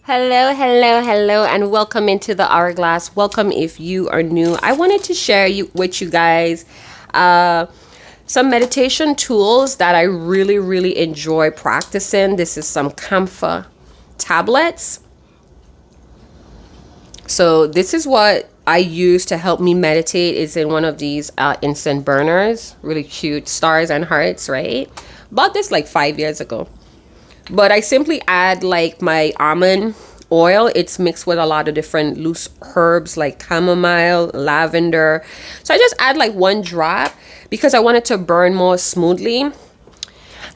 Hello, and welcome into the Hourglass. Welcome if you are new. I wanted to share with you guys some meditation tools that I really enjoy practicing. This is some camphor tablets. So this is what I use to help me meditate. It's in one of these instant burners. Really cute stars and hearts, right? Bought this like 5 years ago. But I simply add like my almond oil. It's mixed with a lot of different loose herbs like chamomile, lavender. So I just add like one drop because I want it to burn more smoothly.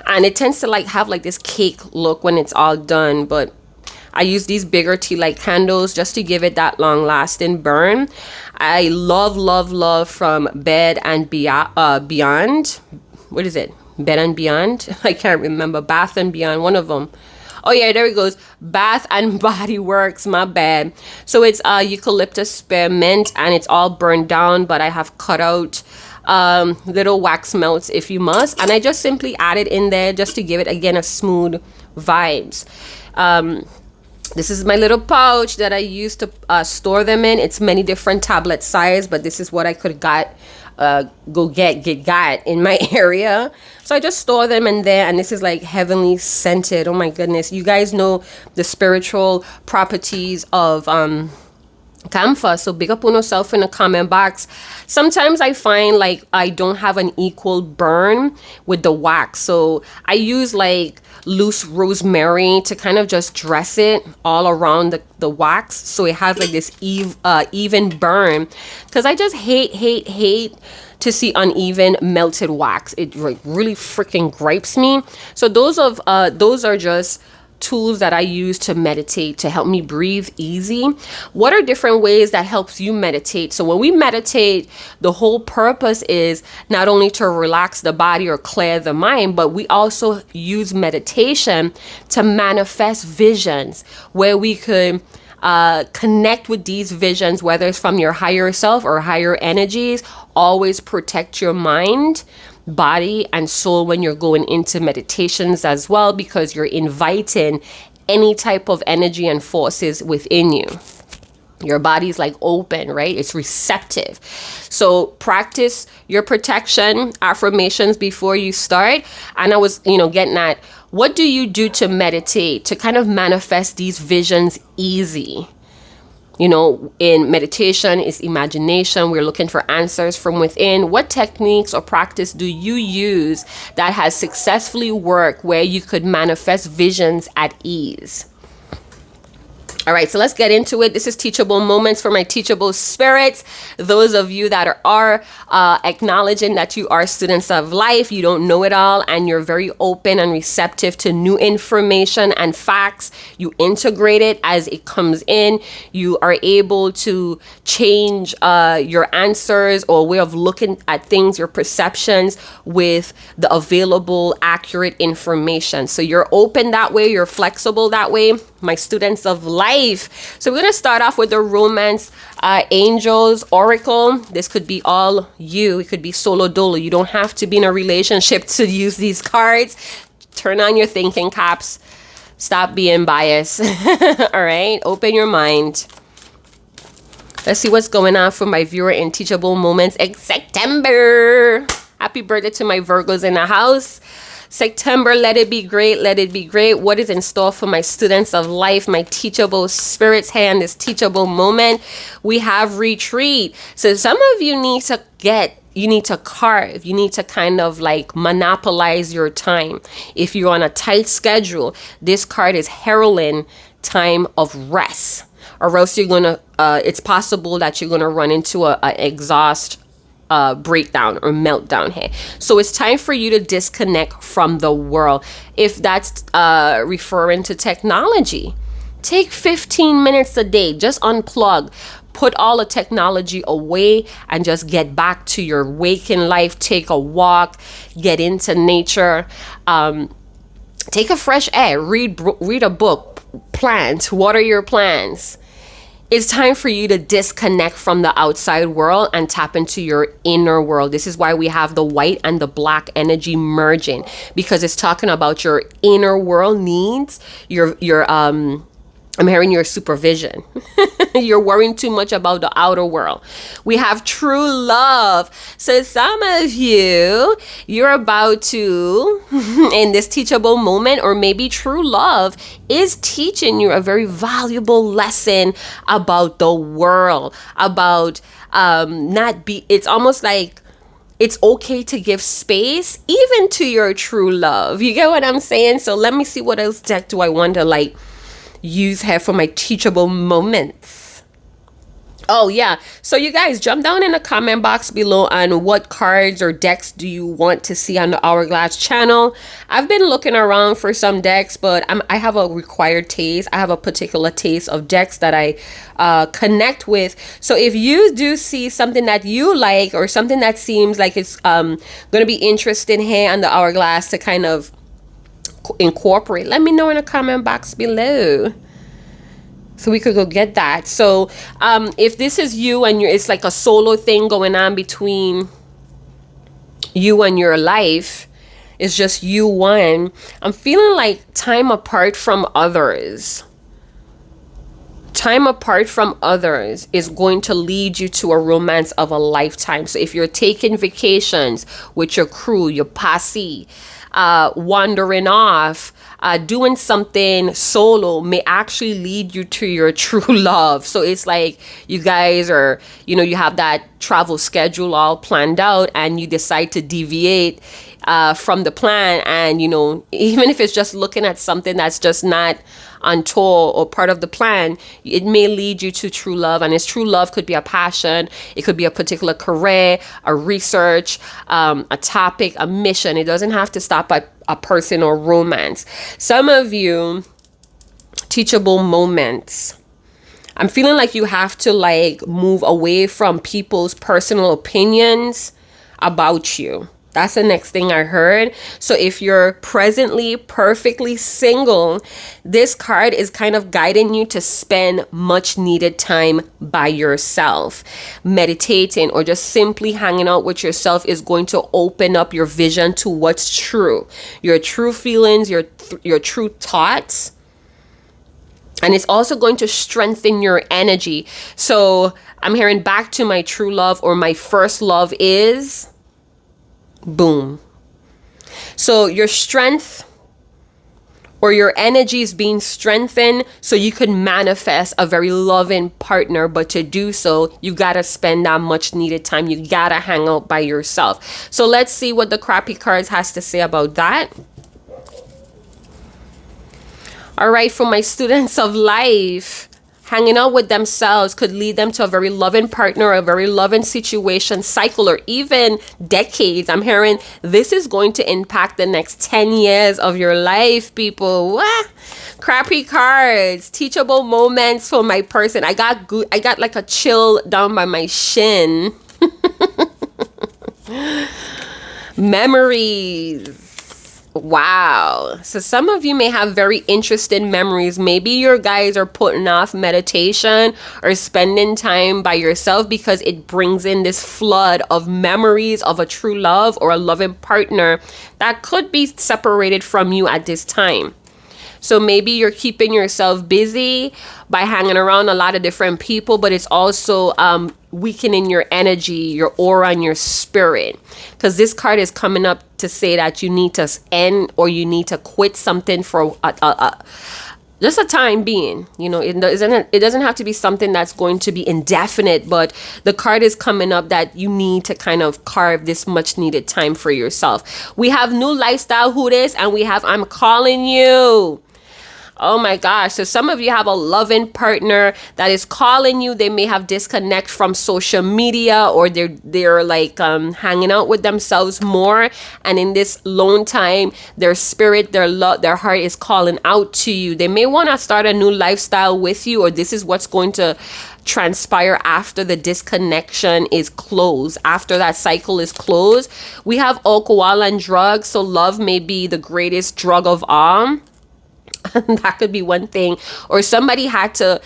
And it tends to like have like this cake look when it's all done. But I use these bigger tea light candles just to give it that long lasting burn. I love from Bed and Beyond. What is it? Bed and Beyond? I can't remember. Bath and Beyond, one of them. Oh yeah, there it goes. Bath and Body Works, my bad. So it's eucalyptus spearmint and it's all burned down, but I have cut out little wax melts if you must. And I just simply add it in there just to give it, again, a smooth vibes. This is my little pouch that I use to store them in. It's many different tablet size, but this is what I could get in my area. So I just store them in there, and this is like heavenly scented. Oh my goodness. You guys know the spiritual properties of camphor, so big up on yourself in the comment box. Sometimes I find like I don't have an equal burn with the wax, so I use like loose rosemary to kind of just dress it all around the wax so it has like this even burn, because I just hate to see uneven melted wax. It like really freaking gripes me. So those are just tools that I use to meditate, to help me breathe easy. What are different ways that helps you meditate? So when we meditate, the whole purpose is not only to relax the body or clear the mind, but we also use meditation to manifest visions where we could connect with these visions, whether it's from your higher self or higher energies. Always protect your mind, body, and soul when you're going into meditations as well, because you're inviting any type of energy and forces within you. Your body's like open, right? It's receptive. So practice your protection affirmations before you start. And I was, getting at, what do you do to meditate, to kind of manifest these visions easy? In meditation is imagination. We're looking for answers from within. What techniques or practice do you use that has successfully worked where you could manifest visions at ease? All right, so let's get into it. This is Teachable Moments for my teachable spirits. Those of you that are acknowledging that you are students of life, you don't know it all, and you're very open and receptive to new information and facts. You integrate it as it comes in. You are able to change your answers or way of looking at things, your perceptions, with the available accurate information. So you're open that way, you're flexible that way, my students of life. So we're going to start off with the Romance Angels Oracle. This could be all you. It could be solo dolo. You don't have to be in a relationship to use these cards. Turn on your thinking caps. Stop being biased. All right. Open your mind. Let's see what's going on for my viewer in Teachable Moments in September. Happy birthday to my Virgos in the house. September, let it be great, let it be great. What is in store for my students of life, my teachable spirits here in this teachable moment? We have retreat. So some of you need to carve. You need to kind of like monopolize your time. If you're on a tight schedule, this card is heralding time of rest, or else it's possible that you're gonna run into a exhaust breakdown or meltdown here. So it's time for you to disconnect from the world. If that's referring to technology, take 15 minutes a day, just unplug, put all the technology away, and just get back to your waking life. Take a walk, get into nature, take a fresh air, read a book, plant, water your plants. It's time for you to disconnect from the outside world and tap into your inner world. This is why we have the white and the black energy merging, because it's talking about your inner world needs, your I'm hearing your supervision. You're worrying too much about the outer world. We have true love. So some of you, you're about to, in this teachable moment, or maybe true love is teaching you a very valuable lesson about the world, about it's almost like it's okay to give space even to your true love. You get what I'm saying? So let me see what else deck do I want to like use here for my teachable moments. Oh yeah, so you guys jump down in the comment box below on what cards or decks do you want to see on the Hourglass channel. I've been looking around for some decks, but I have a required taste. I have a particular taste of decks that I connect with. So if you do see something that you like, or something that seems like it's going to be interesting here on the Hourglass to kind of incorporate, let me know in the comment box below so we could go get that. So if this is you and it's like a solo thing going on between you and your life, it's just you one, I'm feeling like time apart from others is going to lead you to a romance of a lifetime. So if you're taking vacations with your crew, your posse, wandering off, doing something solo may actually lead you to your true love. So it's like you guys are, you have that travel schedule all planned out, and you decide to deviate from the plan. And, even if it's just looking at something that's just not on tour or part of the plan, it may lead you to true love. And this true love could be a passion, it could be a particular career, a research, a topic, a mission. It doesn't have to stop at a person or romance. Some of you, teachable moments, I'm feeling like you have to like move away from people's personal opinions about you. That's the next thing I heard. So if you're presently perfectly single, this card is kind of guiding you to spend much needed time by yourself. Meditating or just simply hanging out with yourself is going to open up your vision to what's true. Your true feelings, your true thoughts. And it's also going to strengthen your energy. So I'm hearing back to my true love, or my first love is... boom. So your strength or your energy is being strengthened so you can manifest a very loving partner. But to do so, you gotta spend that much needed time. You gotta hang out by yourself. So let's see what the crappy cards has to say about that. All right, for my students of life, hanging out with themselves could lead them to a very loving partner, a very loving situation, cycle, or even decades. I'm hearing this is going to impact the next 10 years of your life, people. What? Crappy cards, teachable moments for my person. I got like a chill down by my shin. Memories. Wow. So some of you may have very interesting memories. Maybe your guys are putting off meditation or spending time by yourself because it brings in this flood of memories of a true love or a loving partner that could be separated from you at this time. So maybe you're keeping yourself busy by hanging around a lot of different people, but it's also weakening your energy, your aura, and your spirit. Because this card is coming up to say that you need to end or you need to quit something for just a time being. It doesn't have to be something that's going to be indefinite, but the card is coming up that you need to kind of carve this much needed time for yourself. We have new lifestyle who this, and we have I'm calling you. Oh my gosh. So some of you have a loving partner that is calling you. They may have disconnect from social media, or they're like hanging out with themselves more. And in this lone time, their spirit, their love, their heart is calling out to you. They may want to start a new lifestyle with you, or this is what's going to transpire after the disconnection is closed, after that cycle is closed. We have alcohol and drugs. So love may be the greatest drug of all. That could be one thing. Or somebody had to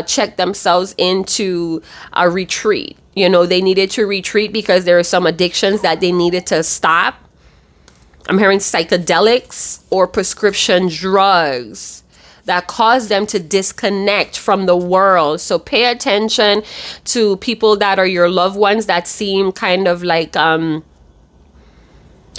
check themselves into a retreat. They needed to retreat because there are some addictions that they needed to stop. I'm hearing psychedelics or prescription drugs. that cause them to disconnect from the world. So pay attention to people that are your loved ones that seem kind of like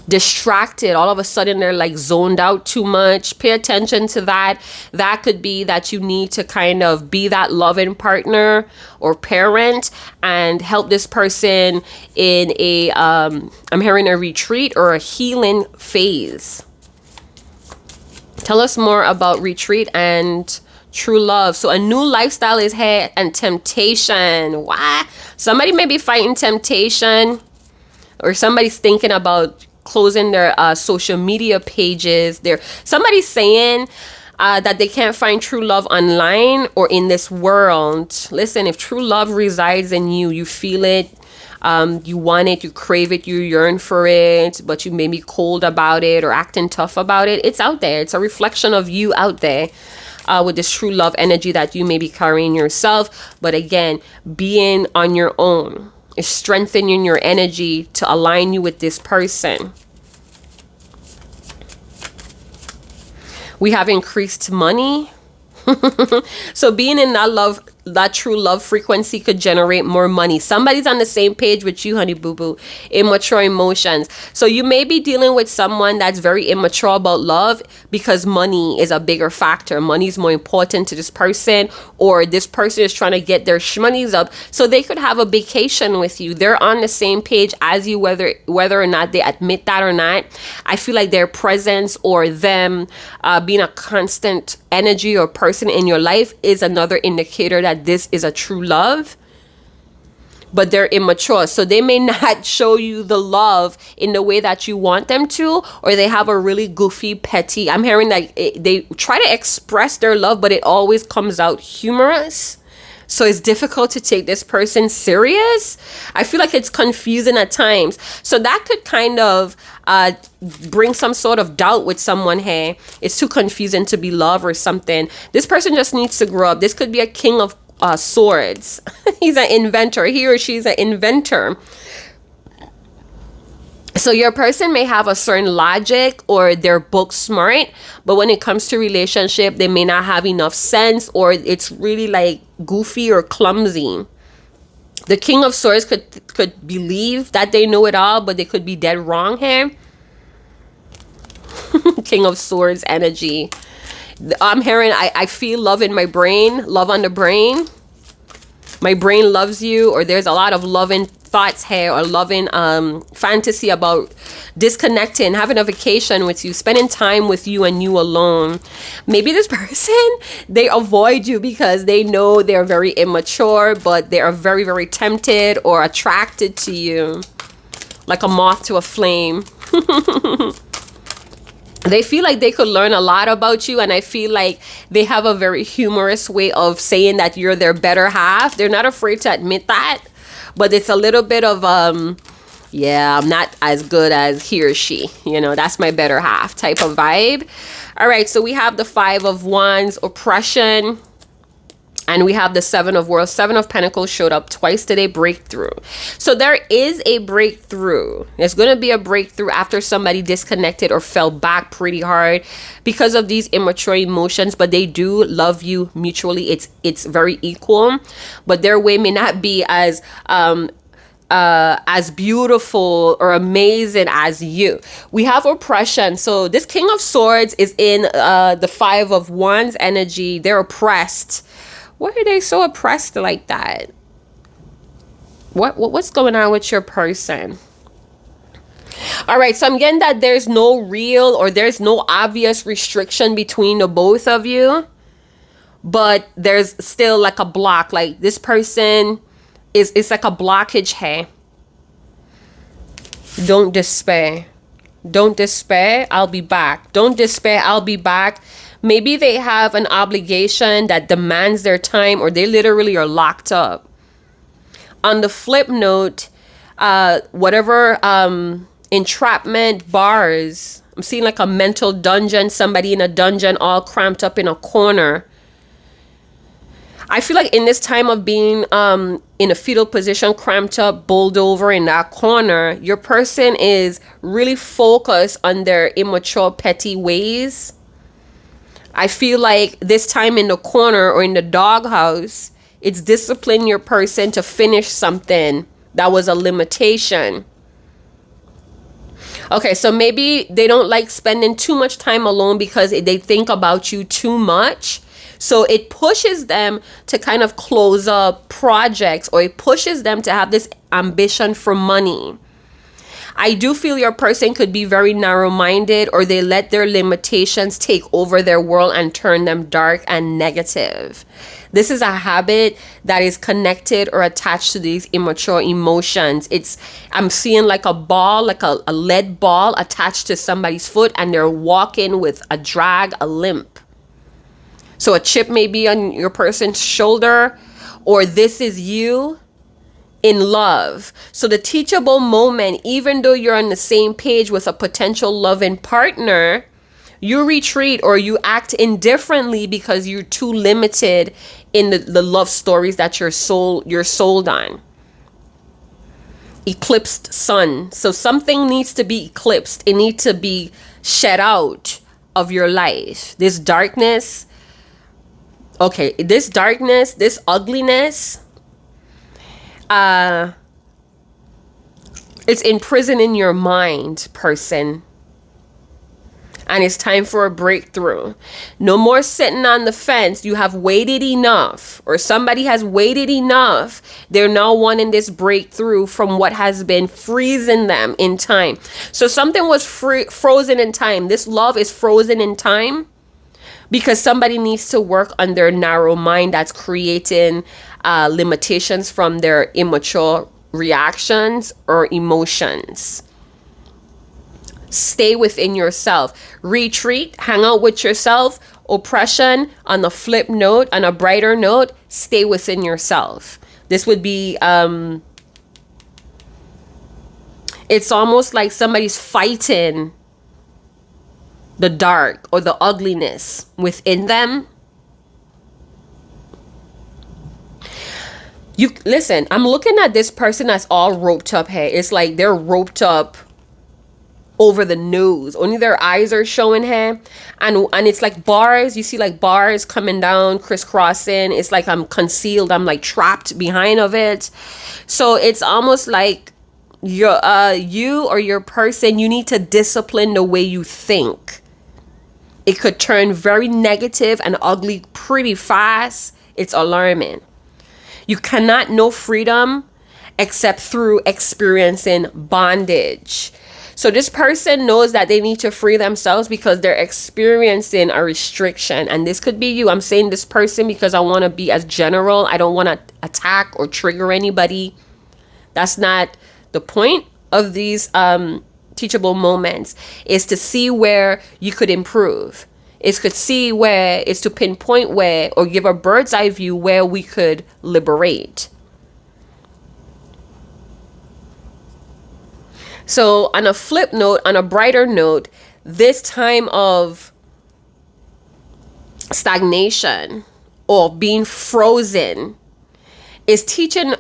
distracted. All of a sudden they're like zoned out too much. Pay attention to that. That could be that you need to kind of be that loving partner or parent and help this person in a I'm hearing a retreat or a healing phase. Tell us more about retreat and true love. So a new lifestyle is here and temptation. Why? Somebody may be fighting temptation, or somebody's thinking about closing their social media pages. Somebody's saying that they can't find true love online or in this world. Listen, if true love resides in you, you feel it, you want it, you crave it, you yearn for it, but you may be cold about it or acting tough about it. It's out there. It's a reflection of you out there with this true love energy that you may be carrying yourself. But again, being on your own is strengthening your energy to align you with this person. We have increased money. So being in that true love frequency could generate more money. Somebody's on the same page with you, honey boo boo. Immature emotions. So you may be dealing with someone that's very immature about love because money is a bigger factor. Money is more important to this person, or this person is trying to get their shmoneys up so they could have a vacation with you. They're on the same page as you, whether or not they admit that or not. I feel like their presence or them being a constant energy or person in your life is another indicator that this is a true love. But they're immature, so they may not show you the love in the way that you want them to, or they have a really goofy, petty, I'm hearing that they try to express their love, but it always comes out humorous. So it's difficult to take this person serious. I feel like it's confusing at times. So that could kind of bring some sort of doubt with someone. Hey, it's too confusing to be love or something. This person just needs to grow up. This could be a king of swords. He's an inventor. He or she's an inventor. So your person may have a certain logic or they're book smart, but when it comes to relationship, they may not have enough sense, or it's really like goofy or clumsy. The King of Swords could believe that they know it all, but they could be dead wrong here. King of Swords energy. I'm hearing, I feel love in my brain, love on the brain. My brain loves you, or there's a lot of loving thoughts here, or loving fantasy about disconnecting, having a vacation with you, spending time with you and you alone. Maybe this person, they avoid you because they know they're very immature, but they are very, very tempted or attracted to you, like a moth to a flame. They feel like they could learn a lot about you, and I feel like they have a very humorous way of saying that you're their better half. They're not afraid to admit that, but it's a little bit of yeah, I'm not as good as he or she, that's my better half type of vibe. All right, so we have the 5 of Wands, oppression. And we have the 7 of Worlds. 7 of Pentacles showed up twice today, breakthrough. So there is a breakthrough. There's going to be a breakthrough after somebody disconnected or fell back pretty hard because of these immature emotions, but they do love you mutually. It's very equal, but their way may not be as beautiful or amazing as you. We have oppression. So this King of Swords is in the 5 of Wands energy. They're oppressed. Why are they so oppressed like that? What's going on with your person? All right, so I'm getting that there's no real or there's no obvious restriction between the both of you, but there's still like a block. Like this person it's like a blockage here. Don't despair. Don't despair. I'll be back. Don't despair. I'll be back. Maybe they have an obligation that demands their time, or they literally are locked up. On the flip note, whatever entrapment bars, I'm seeing like a mental dungeon, somebody in a dungeon all cramped up in a corner. I feel like in this time of being in a fetal position, cramped up, bowled over in that corner, your person is really focused on their immature, petty ways. I feel like this time in the corner or in the doghouse, it's discipline your person to finish something that was a limitation. Okay, so maybe they don't like spending too much time alone because they think about you too much. So it pushes them to kind of close up projects, or it pushes them to have this ambition for money. I do feel your person could be very narrow-minded, or they let their limitations take over their world and turn them dark and negative. This is a habit that is connected or attached to these immature emotions. I'm seeing like a ball, like a lead ball attached to somebody's foot, and they're walking with a drag, a limp. So a chip may be on your person's shoulder, or this is you in love. So the teachable moment, even though you're on the same page with a potential loving partner, you retreat or you act indifferently because you're too limited in the love stories that you're sold on. Eclipsed sun. So something needs to be eclipsed. It needs to be shed out of your life. This darkness, this ugliness, it's imprisoning your mind, person. And it's time for a breakthrough. No more sitting on the fence. You have waited enough, or somebody has waited enough. They're now wanting this breakthrough from what has been freezing them in time. So something was frozen in time. This love is frozen in time because somebody needs to work on their narrow mind that's creating limitations from their immature reactions or emotions. Stay within yourself. Retreat, hang out with yourself. Oppression, on a flip note, on a brighter note, stay within yourself. This would be, it's almost like somebody's fighting the dark or the ugliness within them. Listen, I'm looking at this person that's all roped up here. It's like they're roped up over the nose. Only their eyes are showing here. And it's like bars. You see like bars coming down, crisscrossing. It's like I'm concealed. I'm like trapped behind of it. So it's almost like you or your person, you need to discipline the way you think. It could turn very negative and ugly pretty fast. It's alarming. You cannot know freedom except through experiencing bondage. So this person knows that they need to free themselves because they're experiencing a restriction. And this could be you. I'm saying this person because I want to be as general. I don't want to attack or trigger anybody. That's not the point of these teachable moments. Is to see where you could improve. Is to pinpoint where, or give a bird's eye view where we could liberate. So on a flip note, on a brighter note, this time of stagnation or being frozen is teaching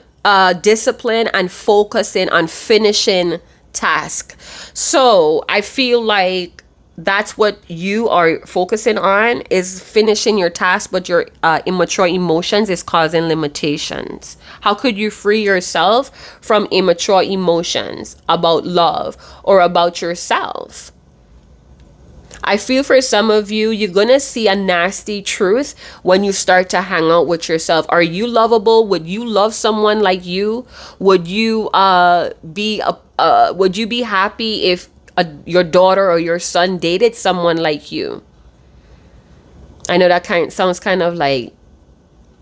discipline and focusing on finishing task. So I feel like that's what you are focusing on, is finishing your task, but your immature emotions is causing limitations. How could you free yourself from immature emotions about love or about yourself? I feel for some of you, you're going to see a nasty truth when you start to hang out with yourself. Are you lovable? Would you love someone like you? Would you be happy if your daughter or your son dated someone like you? I know that sounds kind of like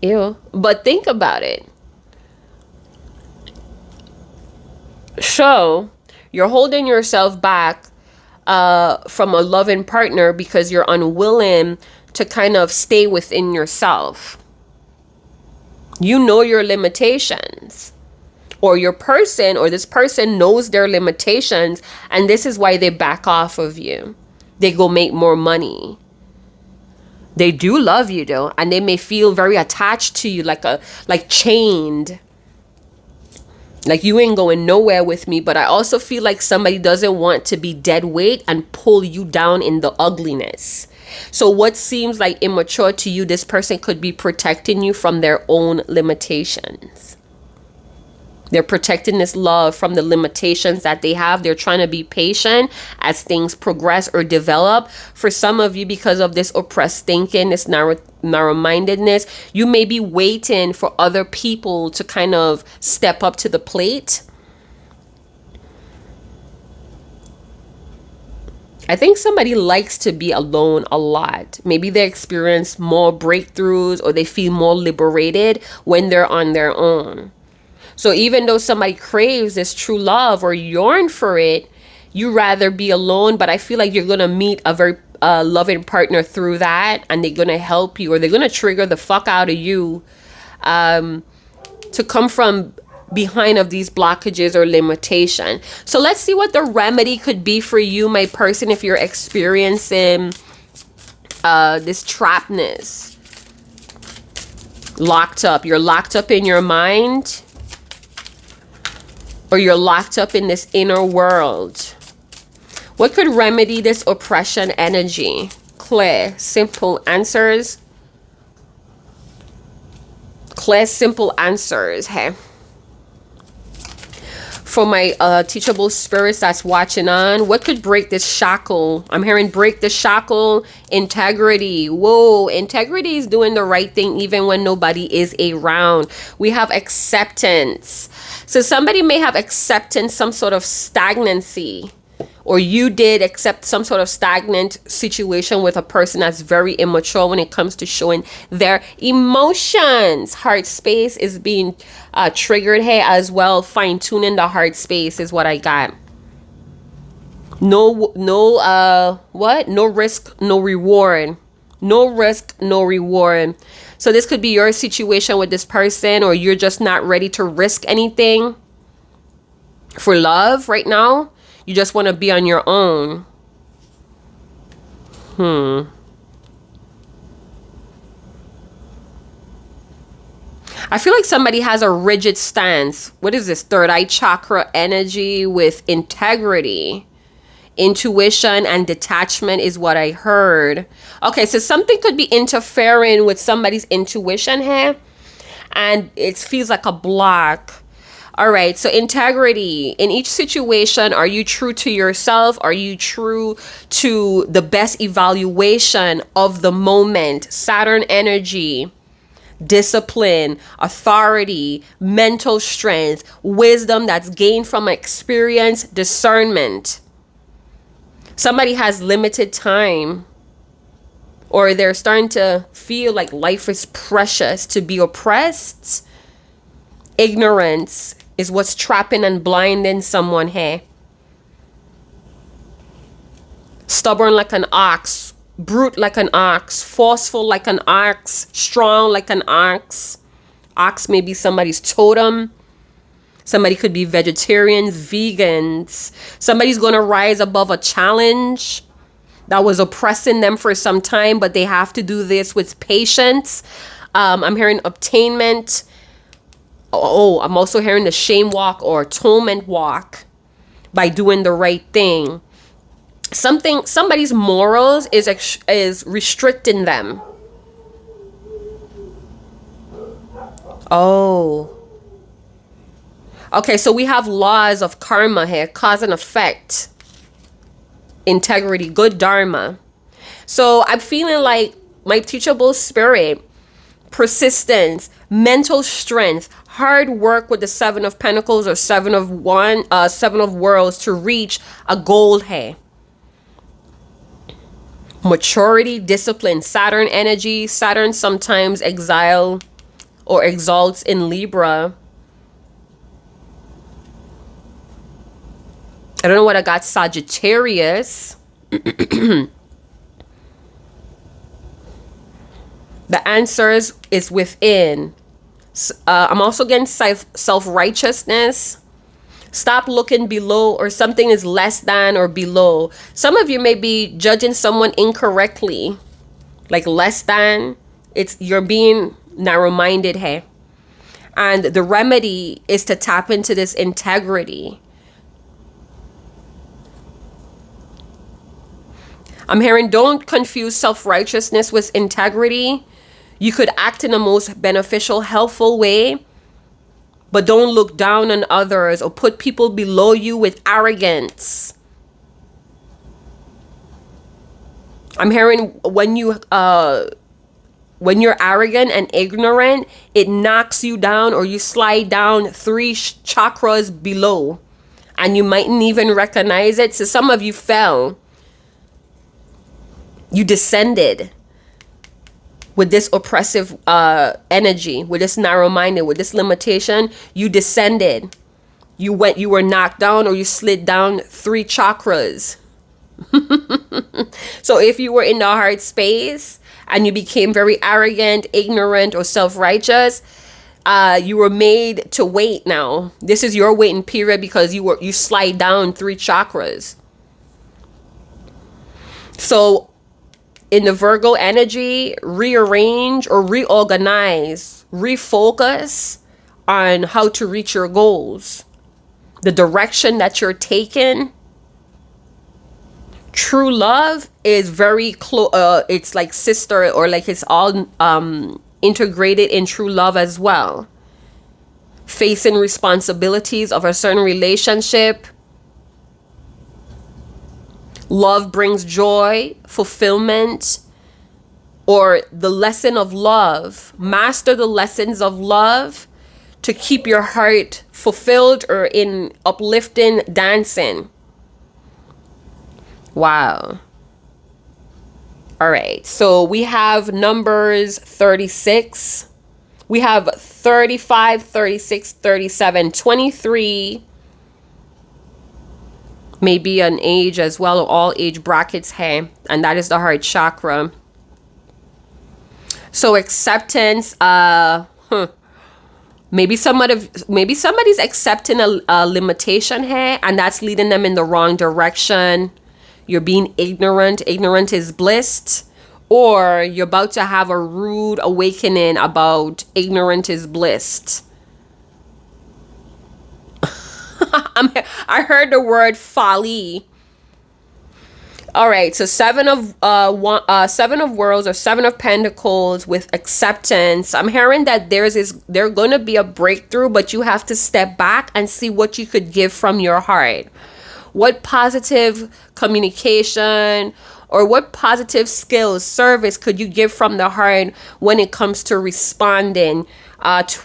ew, but think about it. So you're holding yourself back from a loving partner because you're unwilling to kind of stay within yourself. You know your limitations. Or your person or this person knows their limitations, and this is why they back off of you. They go make more money. They do love you though, and they may feel very attached to you, like chained. Like, you ain't going nowhere with me. But I also feel like somebody doesn't want to be dead weight and pull you down in the ugliness. So what seems like immature to you, this person could be protecting you from their own limitations. They're protecting this love from the limitations that they have. They're trying to be patient as things progress or develop. For some of you, because of this oppressed thinking, this narrow-mindedness, you may be waiting for other people to kind of step up to the plate. I think somebody likes to be alone a lot. Maybe they experience more breakthroughs or they feel more liberated when they're on their own. So even though somebody craves this true love or yearn for it, you rather be alone. But I feel like you're going to meet a very loving partner through that, and they're going to help you, or they're going to trigger the fuck out of you to come from behind of these blockages or limitation. So let's see what the remedy could be for you, my person, if you're experiencing this trappedness. Locked up. You're locked up in your mind, or you're locked up in this inner world. What could remedy this oppression energy? Clear, simple answers. Clear, simple answers. Hey. For my teachable spirits that's watching on, what could break this shackle? I'm hearing break the shackle. Integrity. Whoa, integrity is doing the right thing even when nobody is around. We have acceptance. So somebody may have acceptance, some sort of stagnancy, or you did accept some sort of stagnant situation with a person that's very immature when it comes to showing their emotions. Heart space is being triggered here as well. Fine tuning the heart space is what I got. No risk, no reward. No risk, no reward. So this could be your situation with this person, or you're just not ready to risk anything for love right now. You just want to be on your own. I feel like somebody has a rigid stance. What is this? Third eye chakra energy with integrity. Intuition and detachment is what I heard. Okay, so something could be interfering with somebody's intuition here, and it feels like a block. All right, so integrity. In each situation, are you true to yourself? Are you true to the best evaluation of the moment? Saturn energy. Discipline, authority, mental strength, wisdom that's gained from experience, discernment. Somebody has limited time, or they're starting to feel like life is precious. To be oppressed, ignorance is what's trapping and blinding someone here. Stubborn like an ox, brute like an ox, forceful like an ox, strong like an ox. Ox may be somebody's totem. Somebody could be vegetarians, vegans. Somebody's going to rise above a challenge that was oppressing them for some time, but they have to do this with patience. I'm hearing obtainment. I'm also hearing the shame walk or atonement walk by doing the right thing. Somebody's morals is restricting them. Oh. Okay, so we have laws of karma here, cause and effect, integrity, good dharma. So I'm feeling like my teachable spirit, persistence, mental strength, hard work with the 7 of Pentacles or 7 of Worlds to reach a goal here. Maturity, discipline, Saturn energy. Saturn sometimes exile or exalts in Libra. I don't know what I got. Sagittarius. The answers is within. I'm also getting self-righteousness. Stop looking below, or something is less than or below. Some of you may be judging someone incorrectly, like less than. You're being narrow-minded here. And the remedy is to tap into this integrity. I'm hearing, don't confuse self-righteousness with integrity. You could act in the most beneficial, helpful way, but don't look down on others or put people below you with arrogance. I'm hearing when you're arrogant and ignorant, it knocks you down, or you slide down 3 chakras below, and you mightn't even recognize it. So some of you fell. You descended with this oppressive energy, with this narrow-minded, with this limitation. You descended. You were knocked down, or you slid down 3 chakras. So if you were in the heart space and you became very arrogant, ignorant, or self-righteous, you were made to wait now. This is your waiting period, because you slide down 3 chakras. So in the Virgo energy, rearrange or reorganize, refocus on how to reach your goals, the direction that you're taking. True love is very close. It's like sister, or like it's all integrated in true love as well. Facing responsibilities of a certain relationship. Love brings joy, fulfillment, or the lesson of love. Master the lessons of love to keep your heart fulfilled or in uplifting dancing. Wow. All right. So we have numbers 36. We have 35, 36, 37, 23. Maybe an age as well, or all age brackets here. And that is the heart chakra. So acceptance, maybe somebody's accepting a limitation here, and that's leading them in the wrong direction. You're being ignorant. Ignorant is bliss. Or you're about to have a rude awakening about ignorant is bliss. I heard the word folly. All right, so 7 of Worlds or 7 of Pentacles with acceptance. I'm hearing that there's going to be a breakthrough, but you have to step back and see what you could give from your heart. What positive communication or what positive skills, service could you give from the heart when it comes to responding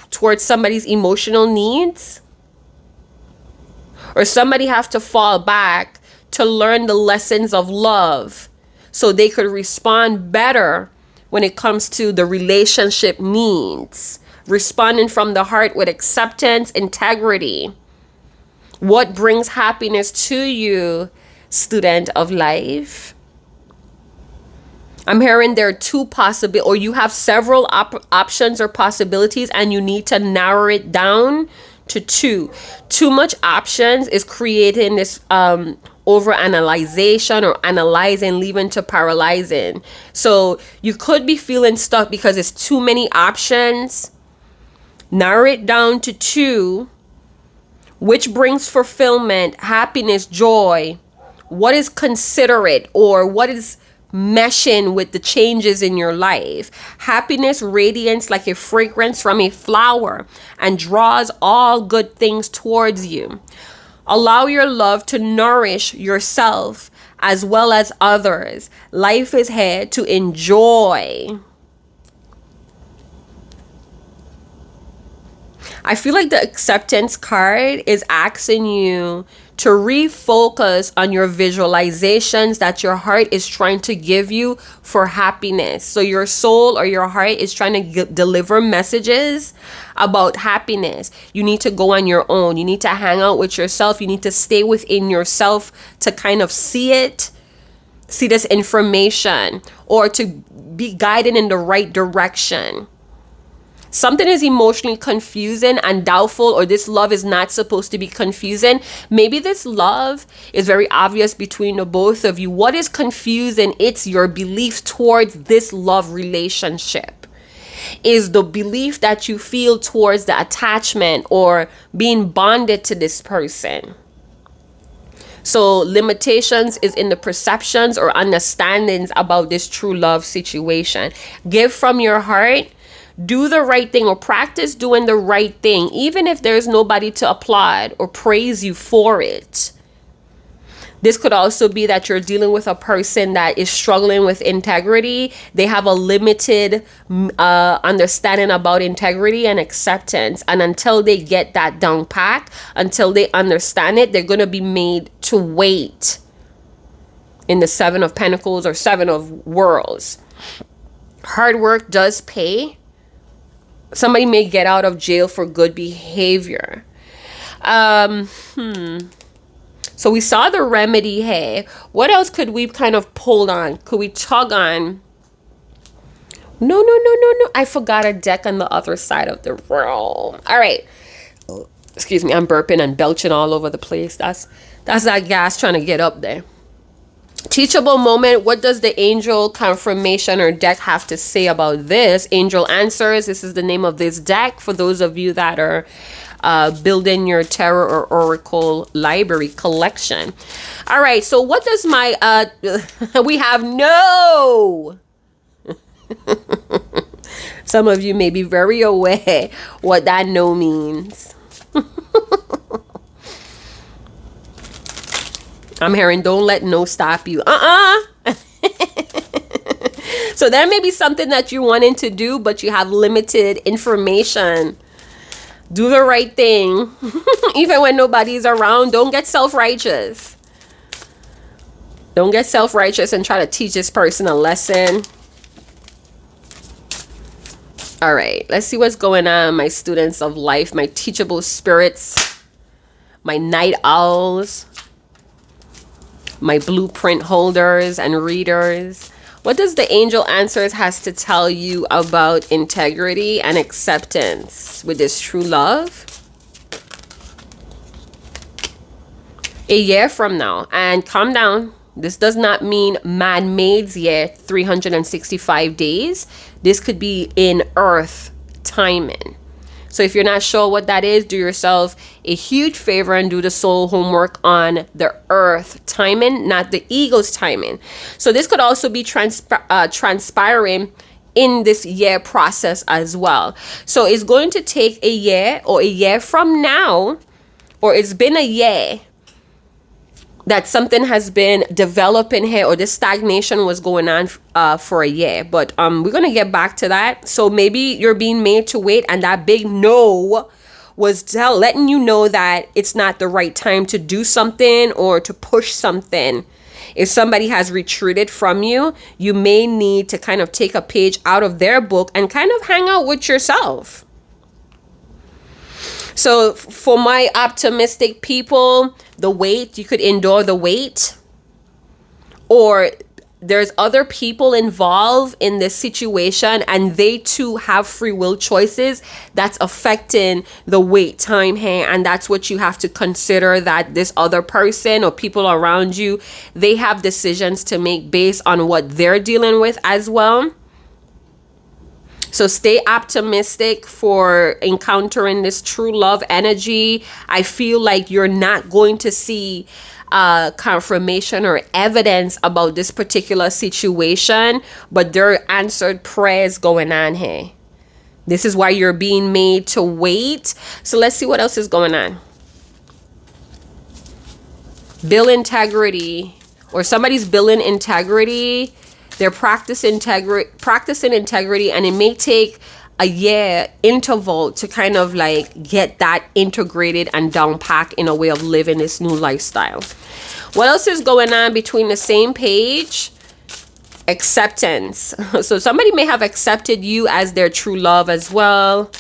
towards somebody's emotional needs? Or somebody have to fall back to learn the lessons of love so they could respond better when it comes to the relationship needs. Responding from the heart with acceptance, integrity. What brings happiness to you, student of life? I'm hearing there are 2 possible, or you have several options or possibilities, and you need to narrow it down to 2. Too much options is creating this overanalyzation or analyzing, leading to paralyzing. So you could be feeling stuck because it's too many options. Narrow it down to 2. Which brings fulfillment, happiness, joy? What is considerate, or what is meshing with the changes in your life? Happiness radiates like a fragrance from a flower and draws all good things towards you. Allow your love to nourish yourself as well as others. Life is here to enjoy. I feel like the acceptance card is asking you to refocus on your visualizations that your heart is trying to give you for happiness. So your soul or your heart is trying to deliver messages about happiness. You need to go on your own. You need to hang out with yourself. You need to stay within yourself to kind of see this information, or to be guided in the right direction. Something is emotionally confusing and doubtful, or this love is not supposed to be confusing. Maybe this love is very obvious between the both of you. What is confusing? It's your beliefs towards this love relationship. is the belief that you feel towards the attachment or being bonded to this person. So limitations is in the perceptions or understandings about this true love situation. Give from your heart. Do the right thing or practice doing the right thing, even if there's nobody to applaud or praise you for it. This could also be that you're dealing with a person that is struggling with integrity. They have a limited understanding about integrity and acceptance. And until they get that down pat, until they understand it, they're going to be made to wait in the Seven of Pentacles or Seven of Worlds. Hard work does pay. Somebody may get out of jail for good behavior. So we saw the remedy here. What else could we kind of pull on? Could we tug on? No. I forgot a deck on the other side of the room. All right. Excuse me. I'm burping and belching all over the place. That's that gas trying to get up there. Teachable moment. What does the angel confirmation or deck have to say about this? Angel answers. This is the name of this deck for those of you that are building your tarot or oracle library collection. All right, so what does my we have no. Some of you may be very aware what that no means. I'm hearing don't let no stop you. So there may be something that you're wanting to do, but you have limited information. Do the right thing. Even when nobody's around, don't get self-righteous. Don't get self-righteous and try to teach this person a lesson. All right, let's see what's going on, my students of life, my teachable spirits, my night owls, my blueprint holders and readers. What does the angel answers has to tell you about integrity and acceptance with this true love? A year from now, and calm down. This does not mean man-made year, 365 days. This could be in earth timing. So if you're not sure what that is, do yourself a huge favor and do the soul homework on the earth timing, not the ego's timing. So this could also be transpiring in this year process as well. So it's going to take a year or a year from now, or it's been a year that something has been developing here, or this stagnation was going on for a year. But we're going to get back to that. So maybe you're being made to wait, and that big no was letting you know that it's not the right time to do something or to push something. If somebody has retreated from you, you may need to kind of take a page out of their book and kind of hang out with yourself. So for my optimistic people, the wait, you could endure the wait. Or there's other people involved in this situation and they too have free will choices that's affecting the wait time here. And that's what you have to consider, that this other person or people around you, they have decisions to make based on what they're dealing with as well. So stay optimistic for encountering this true love energy. I feel like you're not going to see confirmation or evidence about this particular situation, but there are answered prayers going on here. This is why you're being made to wait. So let's see what else is going on. Build integrity, or somebody's building integrity. They're practicing integrity, and it may take a year interval to kind of like get that integrated and down packed in a way of living this new lifestyle. What else is going on between the same page? Acceptance. So somebody may have accepted you as their true love as well.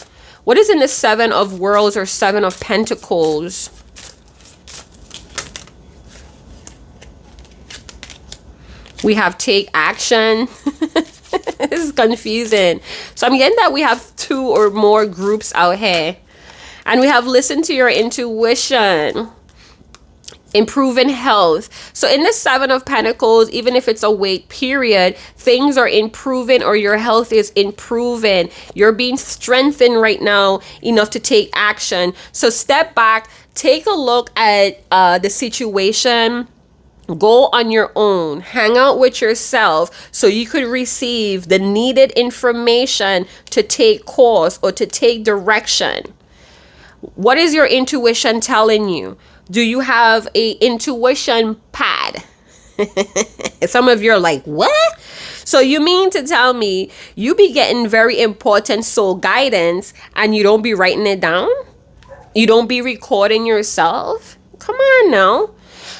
What is in the Seven of Worlds or Seven of Pentacles? We have take action. This is confusing. So I'm getting that we have 2 or more groups out here. And we have listen to your intuition. improving health. So in the Seven of Pentacles, even if it's a wait period, things are improving, or your health is improving. You're being strengthened right now enough to take action. So step back, take a look at the situation. Go on your own, hang out with yourself so you could receive the needed information to take course or to take direction. What is your intuition telling you? Do you have a intuition pad? Some of you are like, what? So you mean to tell me you be getting very important soul guidance and you don't be writing it down? You don't be recording yourself? Come on now.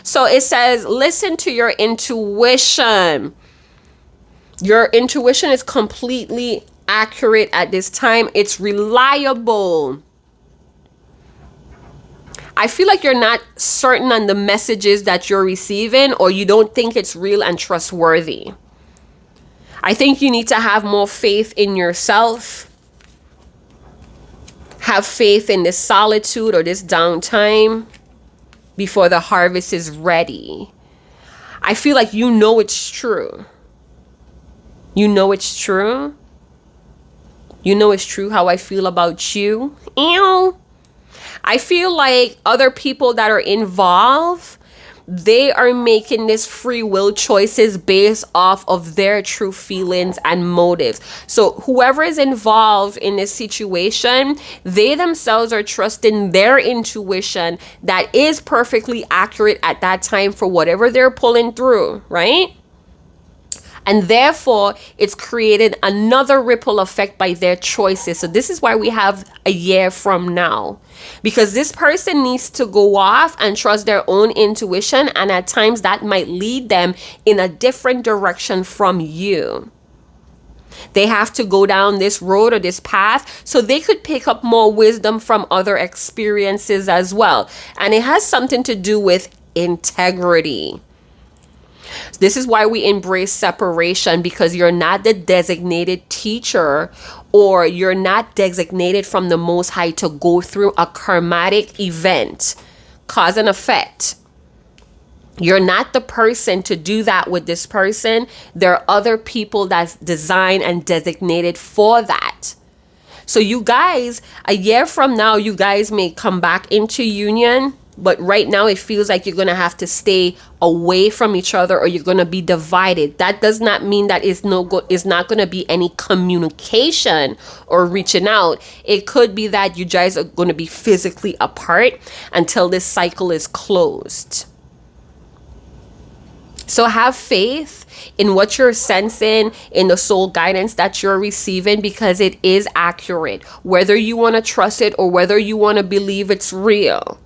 So it says, listen to your intuition. Your intuition is completely accurate at this time. It's reliable. I feel like you're not certain on the messages that you're receiving, or you don't think it's real and trustworthy. I think you need to have more faith in yourself. Have faith in this solitude or this downtime before the harvest is ready. I feel like you know it's true. You know it's true. You know it's true how I feel about you. Ew. I feel like other people that are involved, they are making this free will choices based off of their true feelings and motives. So whoever is involved in this situation, they themselves are trusting their intuition that is perfectly accurate at that time for whatever they're pulling through, right? And therefore, it's created another ripple effect by their choices. So this is why we have a year from now. Because this person needs to go off and trust their own intuition. And at times that might lead them in a different direction from you. They have to go down this road or this path so they could pick up more wisdom from other experiences as well. And it has something to do with integrity. This is why we embrace separation, because you're not the designated teacher, or you're not designated from the Most High to go through a karmatic event, cause and effect. You're not the person to do that with this person. There are other people that's designed and designated for that. So you guys, a year from now, you guys may come back into union. But right now it feels like you're going to have to stay away from each other, or you're going to be divided. That does not mean that it's not going to be any communication or reaching out. It could be that you guys are going to be physically apart until this cycle is closed. So have faith in what you're sensing, in the soul guidance that you're receiving, because it is accurate, whether you want to trust it or whether you want to believe it's real.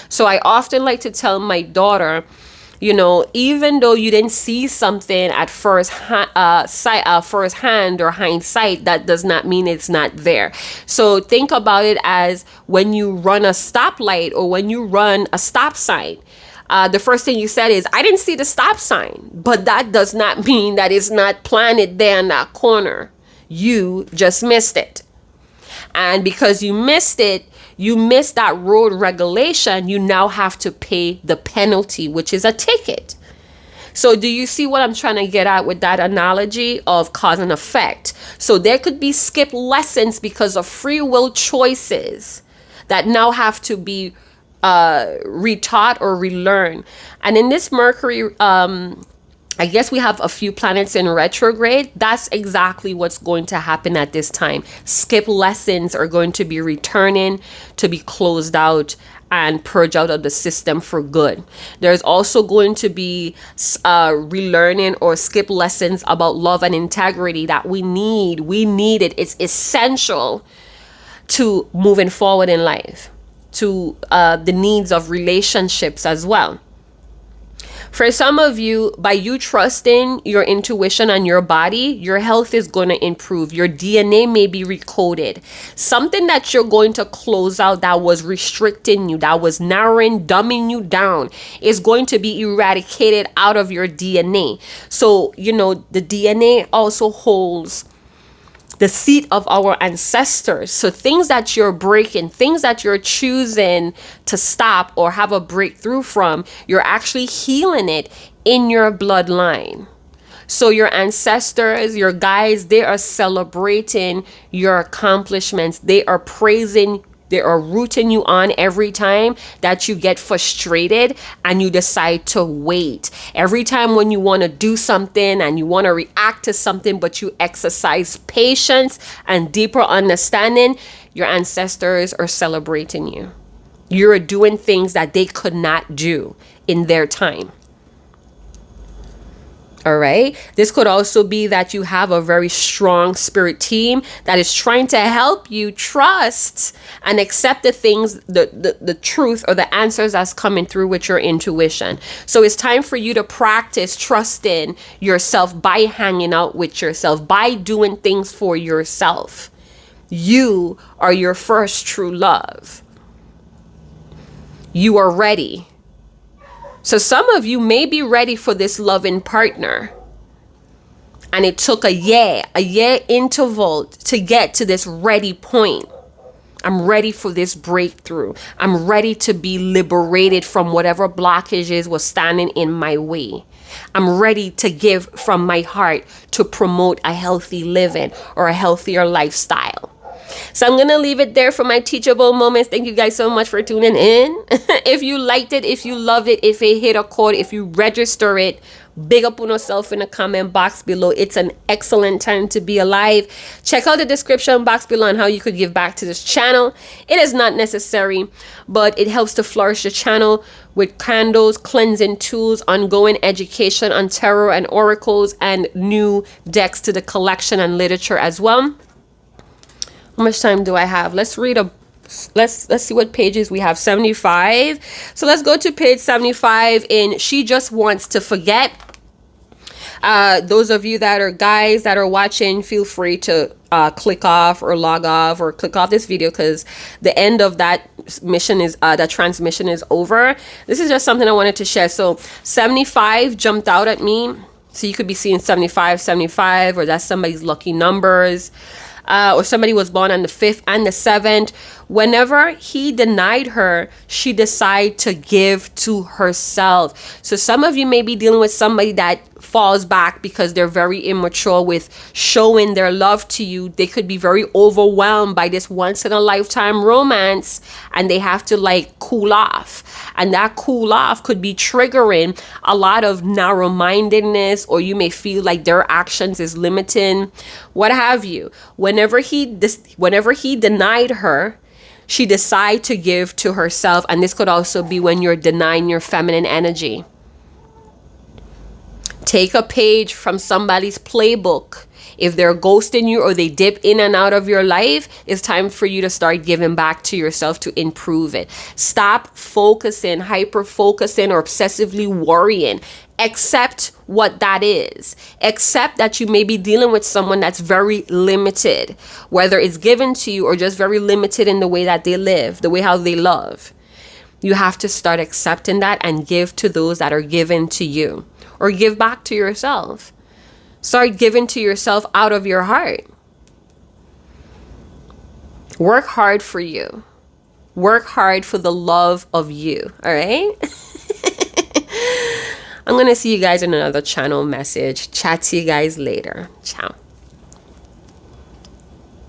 So I often like to tell my daughter, you know, even though you didn't see something at first hand or hindsight, that does not mean it's not there. So think about it as when you run a stoplight or when you run a stop sign. The first thing you said is, I didn't see the stop sign, but that does not mean that it's not planted there in that corner. You just missed it. And because you missed it, you missed that road regulation, you now have to pay the penalty, which is a ticket. So do you see what I'm trying to get at with that analogy of cause and effect? So there could be skipped lessons because of free will choices that now have to be retaught or relearned. And in this Mercury, I guess we have a few planets in retrograde. That's exactly what's going to happen at this time. Skip lessons are going to be returning to be closed out and purged out of the system for good. There's also going to be relearning or skip lessons about love and integrity that we need. We need it. It's essential to moving forward in life, to the needs of relationships as well. For some of you, by you trusting your intuition and your body, your health is going to improve. Your DNA may be recoded. Something that you're going to close out that was restricting you, that was narrowing, dumbing you down, is going to be eradicated out of your DNA. So, you know, the DNA also holds the seat of our ancestors. So things that you're breaking, things that you're choosing to stop or have a breakthrough from, you're actually healing it in your bloodline. So your ancestors, your guides, they are celebrating your accomplishments. They are praising, they are rooting you on every time that you get frustrated and you decide to wait. Every time when you want to do something and you want to react to something, but you exercise patience and deeper understanding, your ancestors are celebrating you. You're doing things that they could not do in their time. All right. This could also be that you have a very strong spirit team that is trying to help you trust and accept the things, the truth or the answers that's coming through with your intuition. So it's time for you to practice trusting yourself by hanging out with yourself, by doing things for yourself. You are your first true love. You are ready. So some of you may be ready for this loving partner. And it took a year interval to get to this ready point. I'm ready for this breakthrough. I'm ready to be liberated from whatever blockages was standing in my way. I'm ready to give from my heart to promote a healthy living or a healthier lifestyle. So I'm going to leave it there for my teachable moments. Thank you guys so much for tuning in. If you liked it, if you loved it, if it hit a chord, if you register it, big up on yourself in the comment box below. It's an excellent time to be alive. Check out the description box below on how you could give back to this channel. It is not necessary, but it helps to flourish the channel with candles, cleansing tools, ongoing education on tarot and oracles, and new decks to the collection and literature as well. How much time do I have? Let's read let's see what pages we have. 75. So let's go to page 75 in She Just Wants to Forget. Those of you that are guys that are watching, feel free to click off or log off or click off this video, because the end of that mission is that transmission is over. This is just something I wanted to share. So 75 jumped out at me. So you could be seeing 75, 75, or that's somebody's lucky numbers. Or somebody was born on the 5th and the 7th. Whenever he denied her, she decided to give to herself. So some of you may be dealing with somebody that falls back because they're very immature with showing their love to you. They could be very overwhelmed by this once in a lifetime romance, and they have to like cool off. And that cool off could be triggering a lot of narrow-mindedness, or you may feel like their actions is limiting, what have you. Whenever he denied her, she decided to give to herself. And this could also be when you're denying your feminine energy. Take a page from somebody's playbook. If they're ghosting you or they dip in and out of your life, it's time for you to start giving back to yourself to improve it. Stop focusing, hyper-focusing, or obsessively worrying. Accept what that is. Accept that you may be dealing with someone that's very limited, whether it's given to you or just very limited in the way that they live, the way how they love. You have to start accepting that and give to those that are given to you, or give back to yourself. Start giving to yourself out of your heart. Work hard for you. Work hard for the love of you. All right? I'm going to see you guys in another channel message. Chat to you guys later. Ciao.